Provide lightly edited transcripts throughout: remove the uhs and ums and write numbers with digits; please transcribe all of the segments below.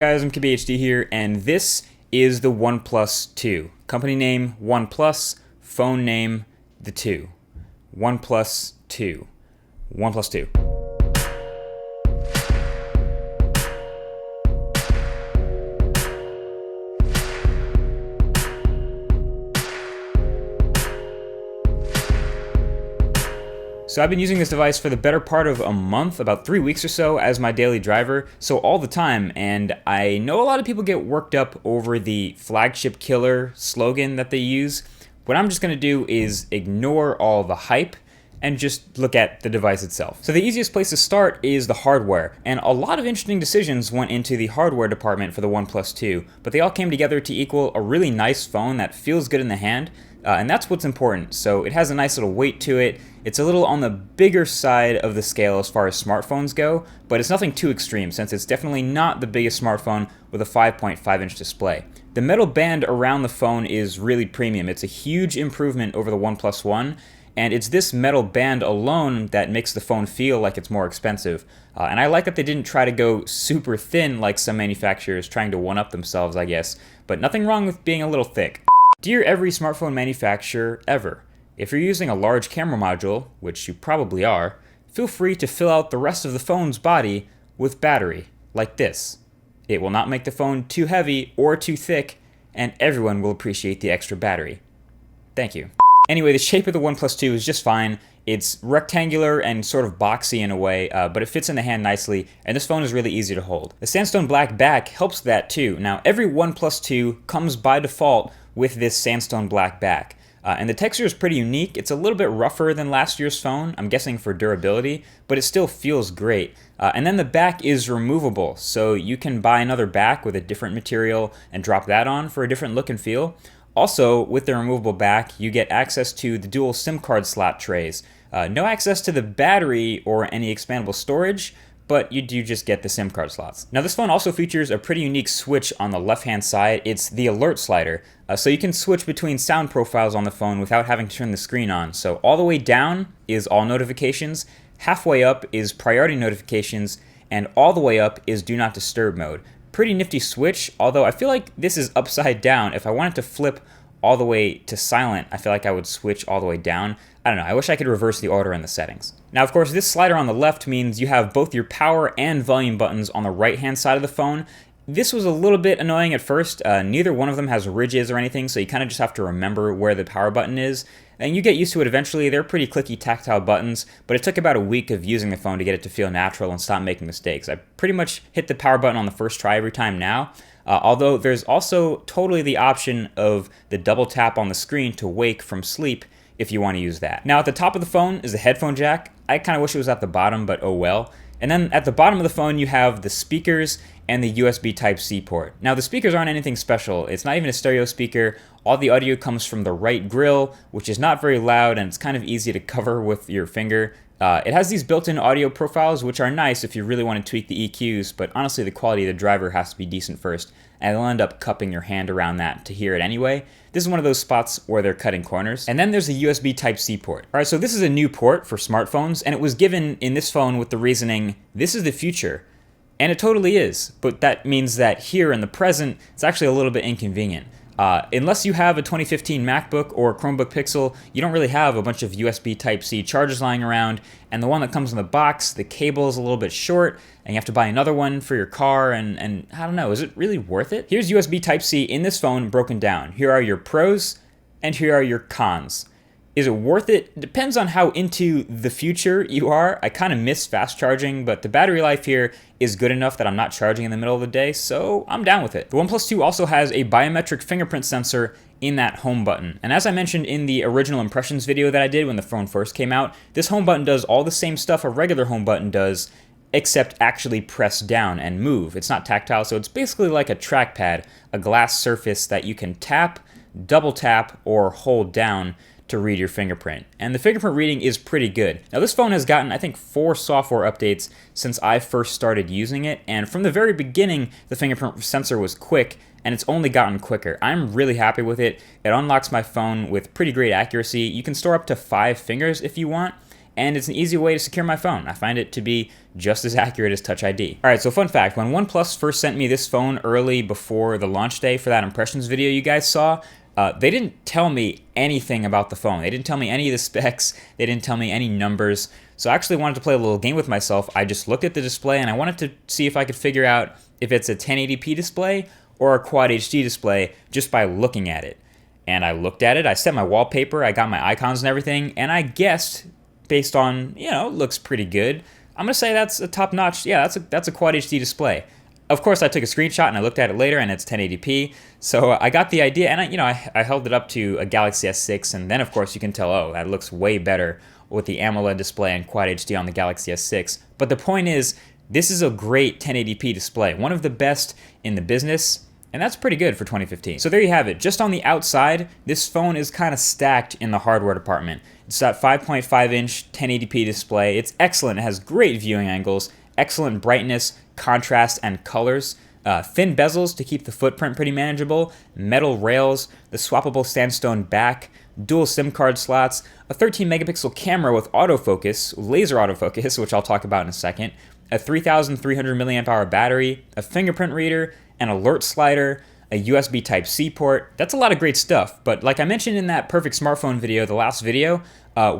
Guys, I'm KBHD here, and this is the OnePlus 2. Company name, OnePlus. Phone name, the 2. OnePlus 2. OnePlus 2. So I've been using this device for the better part of a month, about 3 weeks or so, as my daily driver, so all the time, and I know a lot of people get worked up over the flagship killer slogan that they use. What I'm just going to do is ignore all the hype and just look at the device itself. So the easiest place to start is the hardware, and a lot of interesting decisions went into the hardware department for the OnePlus 2, but they all came together to equal a really nice phone that feels good in the hand, and that's what's important. So it has a nice little weight to it. It's a little on the bigger side of the scale as far as smartphones go, but it's nothing too extreme since it's definitely not the biggest smartphone with a 5.5-inch display. The metal band around the phone is really premium. It's a huge improvement over the OnePlus One, and it's this metal band alone that makes the phone feel like it's more expensive. And I like that they didn't try to go super thin like some manufacturers trying to one-up themselves, I guess, but nothing wrong with being a little thick. Dear every smartphone manufacturer ever, if you're using a large camera module, which you probably are, feel free to fill out the rest of the phone's body with battery, like this. It will not make the phone too heavy or too thick, and everyone will appreciate the extra battery. Thank you. Anyway, the shape of the OnePlus 2 is just fine. It's rectangular and sort of boxy in a way, but it fits in the hand nicely, and this phone is really easy to hold. The sandstone black back helps that too. Now, every OnePlus 2 comes by default with this sandstone black back. And the texture is pretty unique. It's a little bit rougher than last year's phone, I'm guessing for durability, but it still feels great. And then the back is removable, so you can buy another back with a different material and drop that on for a different look and feel. Also, with the removable back, you get access to the dual SIM card slot trays. No access to the battery or any expandable storage, but you do just get the SIM card slots. Now this phone also features a pretty unique switch on the left-hand side. It's the alert slider, so you can switch between sound profiles on the phone without having to turn the screen on. So all the way down is all notifications, halfway up is priority notifications, and all the way up is do not disturb mode. Pretty nifty switch, although I feel like this is upside down. If I wanted to flip all the way to silent, I feel like I would switch all the way down. I don't know, I wish I could reverse the order in the settings. Now, of course, this slider on the left means you have both your power and volume buttons on the right-hand side of the phone. This was a little bit annoying at first. Neither one of them has ridges or anything, so you kind of just have to remember where the power button is. And you get used to it eventually. They're pretty clicky tactile buttons, but it took about a week of using the phone to get it to feel natural and stop making mistakes. I pretty much hit the power button on the first try every time now. Although there's also totally the option of the double tap on the screen to wake from sleep if you want to use that. Now at the top of the phone is the headphone jack. I kind of wish it was at the bottom, but oh well. And then at the bottom of the phone you have the speakers and the USB Type-C port. Now the speakers aren't anything special. It's not even a stereo speaker. All the audio comes from the right grill, which is not very loud and it's kind of easy to cover with your finger. It has these built-in audio profiles, which are nice if you really want to tweak the EQs, but honestly the quality of the driver has to be decent first, and they'll end up cupping your hand around that to hear it anyway. This is one of those spots where they're cutting corners. And then there's a USB Type-C port. Alright, so this is a new port for smartphones, and it was given in this phone with the reasoning, this is the future. And it totally is, but that means that here in the present, it's actually a little bit inconvenient. Unless you have a 2015 MacBook or Chromebook Pixel, you don't really have a bunch of USB Type-C chargers lying around, and the one that comes in the box, the cable is a little bit short, and you have to buy another one for your car, and I don't know, is it really worth it? Here's USB Type-C in this phone broken down. Here are your pros, and here are your cons. Is it worth it? Depends on how into the future you are. I kind of miss fast charging, but the battery life here is good enough that I'm not charging in the middle of the day, so I'm down with it. The OnePlus 2 also has a biometric fingerprint sensor in that home button. And as I mentioned in the original impressions video that I did when the phone first came out, this home button does all the same stuff a regular home button does, except actually press down and move. It's not tactile, so it's basically like a trackpad, a glass surface that you can tap, double tap, or hold down to read your fingerprint. And the fingerprint reading is pretty good. Now this phone has gotten, I think, 4 software updates since I first started using it, and from the very beginning, the fingerprint sensor was quick, and it's only gotten quicker. I'm really happy with it. It unlocks my phone with pretty great accuracy. You can store up to 5 fingers if you want, and it's an easy way to secure my phone. I find it to be just as accurate as Touch ID. All right, so fun fact, when OnePlus first sent me this phone early before the launch day for that impressions video you guys saw, they didn't tell me anything about the phone. They didn't tell me any of the specs. They didn't tell me any numbers. So I actually wanted to play a little game with myself. I just looked at the display and I wanted to see if I could figure out if it's a 1080p display or a Quad HD display just by looking at it. And I looked at it, I set my wallpaper, I got my icons and everything, and I guessed based on, you know, it looks pretty good. I'm gonna say that's a top-notch, yeah, that's a Quad HD display. Of course, I took a screenshot and I looked at it later, and it's 1080p. So I got the idea, and I held it up to a Galaxy S6, and then of course you can tell, oh, that looks way better with the AMOLED display and Quad HD on the Galaxy S6. But the point is, this is a great 1080p display, one of the best in the business, and that's pretty good for 2015. So there you have it. Just on the outside, this phone is kind of stacked in the hardware department. It's that 5.5-inch 1080p display. It's excellent. It has great viewing angles, excellent brightness, contrast, and colors. Thin bezels to keep the footprint pretty manageable, metal rails, the swappable sandstone back, dual SIM card slots, a 13-megapixel camera with autofocus, laser autofocus, which I'll talk about in a second, a 3,300 milliamp hour battery, a fingerprint reader, an alert slider, a USB Type-C port. That's a lot of great stuff, but like I mentioned in that perfect smartphone video, the last video,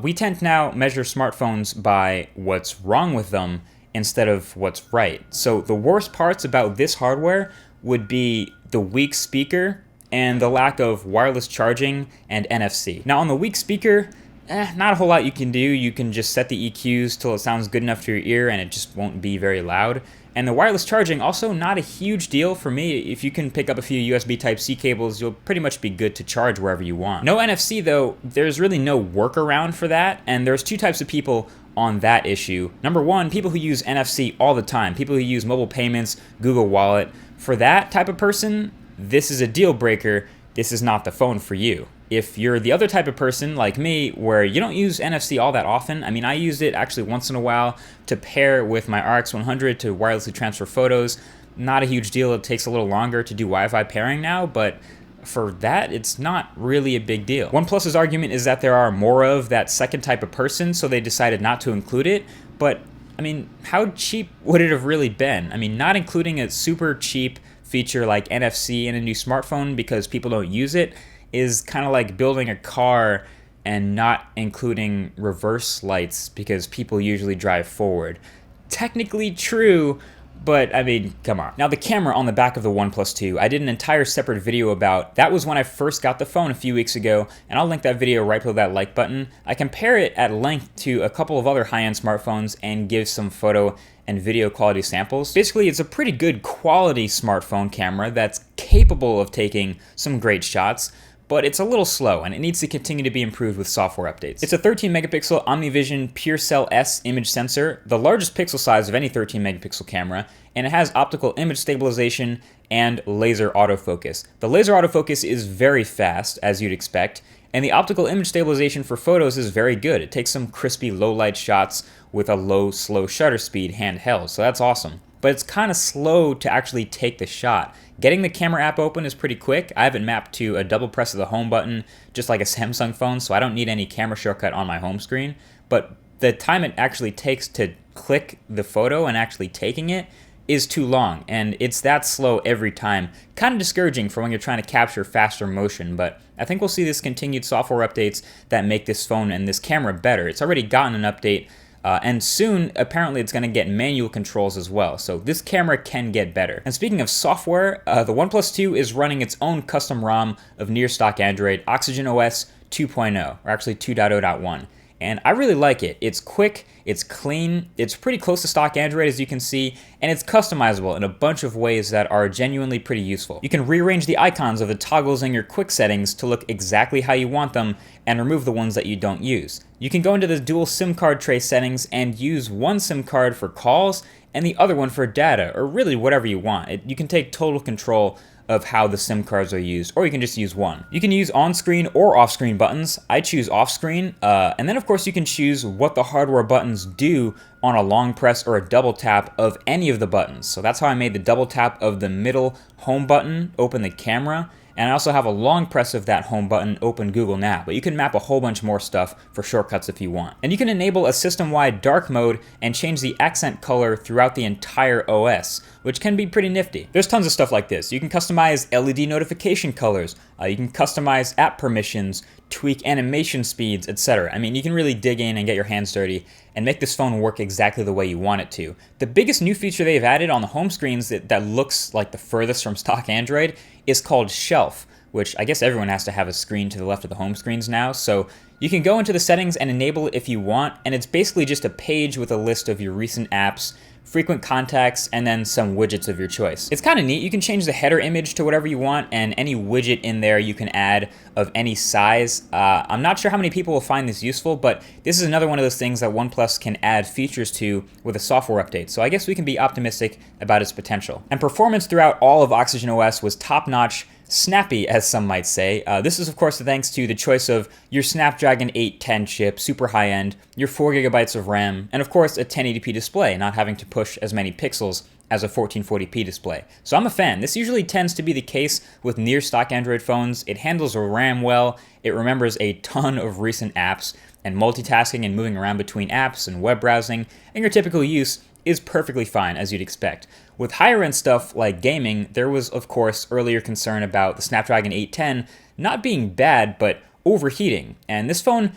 we tend to now measure smartphones by what's wrong with them instead of what's right. So the worst parts about this hardware would be the weak speaker and the lack of wireless charging and NFC. Now on the weak speaker, not a whole lot you can do. You can just set the EQs till it sounds good enough to your ear and it just won't be very loud. And the wireless charging, also not a huge deal for me. If you can pick up a few USB Type-C cables, you'll pretty much be good to charge wherever you want. No NFC though, there's really no workaround for that, and there's two types of people on that issue. Number one, people who use NFC all the time, people who use mobile payments, Google Wallet. For that type of person, this is a deal breaker. This is not the phone for you. If you're the other type of person like me where you don't use NFC all that often, I mean, I used it actually once in a while to pair with my RX 100 to wirelessly transfer photos. Not a huge deal. It takes a little longer to do Wi-Fi pairing now, but for that, it's not really a big deal. OnePlus's argument is that there are more of that second type of person, so they decided not to include it, but I mean, how cheap would it have really been? I mean, not including a super cheap feature like NFC in a new smartphone because people don't use it is kind of like building a car and not including reverse lights because people usually drive forward. Technically true, but I mean, come on. Now the camera on the back of the OnePlus 2, I did an entire separate video about. That was when I first got the phone a few weeks ago, and I'll link that video right below that like button. I compare it at length to a couple of other high-end smartphones and give some photo and video quality samples. Basically, it's a pretty good quality smartphone camera that's capable of taking some great shots, but it's a little slow and it needs to continue to be improved with software updates. It's a 13-megapixel OmniVision PureCell S image sensor, the largest pixel size of any 13-megapixel camera, and it has optical image stabilization and laser autofocus. The laser autofocus is very fast, as you'd expect, and the optical image stabilization for photos is very good. It takes some crispy low-light shots with a low, slow shutter speed handheld, so that's awesome. But it's kind of slow to actually take the shot. Getting the camera app open is pretty quick. I have it mapped to a double press of the home button, just like a Samsung phone, so I don't need any camera shortcut on my home screen. But the time it actually takes to click the photo and actually taking it is too long, and it's that slow every time. Kind of discouraging for when you're trying to capture faster motion, but I think we'll see this continued software updates that make this phone and this camera better. It's already gotten an update, and soon, apparently, it's going to get manual controls as well. So this camera can get better. And speaking of software, the OnePlus 2 is running its own custom ROM of near-stock Android, Oxygen OS 2.0, or actually 2.0.1. And I really like it. It's quick, it's clean, it's pretty close to stock Android as you can see, and it's customizable in a bunch of ways that are genuinely pretty useful. You can rearrange the icons of the toggles in your quick settings to look exactly how you want them and remove the ones that you don't use. You can go into the dual SIM card tray settings and use one SIM card for calls and the other one for data, or really whatever you want. You can take total control of how the SIM cards are used, or you can just use one. You can use on-screen or off-screen buttons. I choose off-screen, and then of course you can choose what the hardware buttons do on a long press or a double tap of any of the buttons. So that's how I made the double tap of the middle home button open the camera, And I also have a long press of that home button open Google Now, but you can map a whole bunch more stuff for shortcuts if you want. And you can enable a system-wide dark mode and change the accent color throughout the entire OS, which can be pretty nifty. There's tons of stuff like this. You can customize LED notification colors, you can customize app permissions, tweak animation speeds, etc. I mean, you can really dig in and get your hands dirty and make this phone work exactly the way you want it to. The biggest new feature they've added on the home screens that looks like the furthest from stock Android is called Shelf, which I guess everyone has to have a screen to the left of the home screens now. So you can go into the settings and enable it if you want, and it's basically just a page with a list of your recent apps, frequent contacts, and then some widgets of your choice. It's kind of neat. You can change the header image to whatever you want, and any widget in there you can add of any size. I'm not sure how many people will find this useful, but this is another one of those things that OnePlus can add features to with a software update, so I guess we can be optimistic about its potential. And performance throughout all of Oxygen OS was top-notch, snappy, as some might say. This is, of course, thanks to the choice of your Snapdragon 810 chip, super high-end, your 4GB of RAM, and of course a 1080p display, not having to push as many pixels as a 1440p display. So I'm a fan. This usually tends to be the case with near stock Android phones. It handles RAM well, it remembers a ton of recent apps, and multitasking and moving around between apps and web browsing, and your typical use is perfectly fine, as you'd expect. With higher end stuff like gaming, there was of course earlier concern about the Snapdragon 810 not being bad, but overheating. And this phone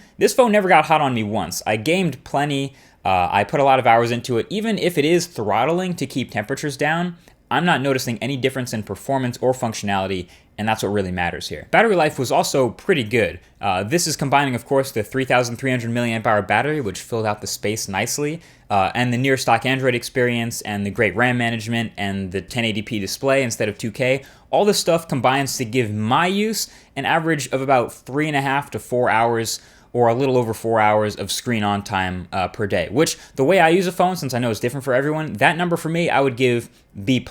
never got hot on me once. I gamed plenty, I put a lot of hours into it. Even if it is throttling to keep temperatures down, I'm not noticing any difference in performance or functionality, and that's what really matters here. Battery life was also pretty good. This is combining, of course, the 3,300 milliamp hour battery, which filled out the space nicely, and the near stock Android experience, and the great RAM management, and the 1080p display instead of 2K. All this stuff combines to give my use an average of about 3.5 to 4 hours, or a little over 4 hours of screen on time per day, which the way I use a phone, since I know it's different for everyone, that number for me I would give B+,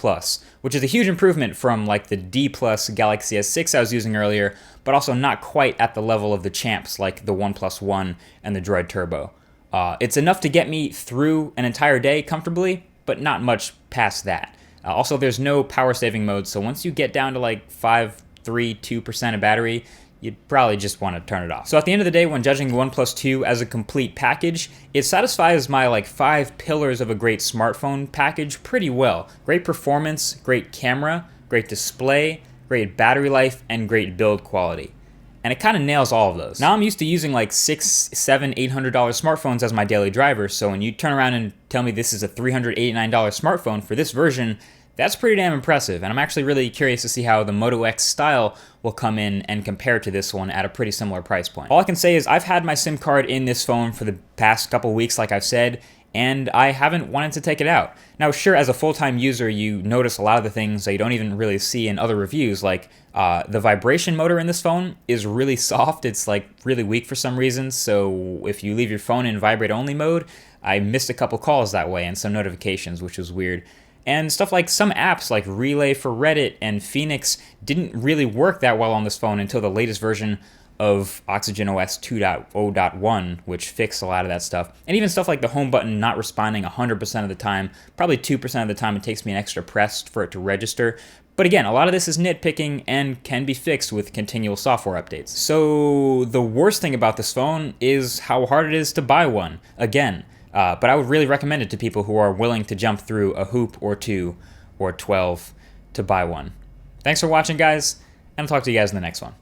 which is a huge improvement from like the D+ Galaxy S6 I was using earlier, but also not quite at the level of the champs like the OnePlus One and the Droid Turbo. It's enough to get me through an entire day comfortably, but not much past that. Also, there's no power saving mode, so once you get down to like 5, 3, 2% of battery, you'd probably just want to turn it off. So at the end of the day, when judging the OnePlus 2 as a complete package, it satisfies my like 5 pillars of a great smartphone package pretty well. Great performance, great camera, great display, great battery life, and great build quality. And it kind of nails all of those. Now I'm used to using like $600, $700, $800 smartphones as my daily driver, so when you turn around and tell me this is a $389 smartphone for this version, that's pretty damn impressive, and I'm actually really curious to see how the Moto X style will come in and compare to this one at a pretty similar price point. All I can say is I've had my SIM card in this phone for the past couple weeks, like I've said, and I haven't wanted to take it out. Now sure, as a full-time user, you notice a lot of the things that you don't even really see in other reviews, like the vibration motor in this phone is really soft. It's like really weak for some reason, so if you leave your phone in vibrate-only mode, I missed a couple calls that way and some notifications, which was weird. And stuff like some apps like Relay for Reddit and Phoenix didn't really work that well on this phone until the latest version of Oxygen OS 2.0.1, which fixed a lot of that stuff. And even stuff like the home button not responding 100% of the time, probably 2% of the time it takes me an extra press for it to register. But again, a lot of this is nitpicking and can be fixed with continual software updates. So the worst thing about this phone is how hard it is to buy one. Again, but I would really recommend it to people who are willing to jump through a hoop or 2 or 12 to buy one. Thanks for watching, guys, and I'll talk to you guys in the next one.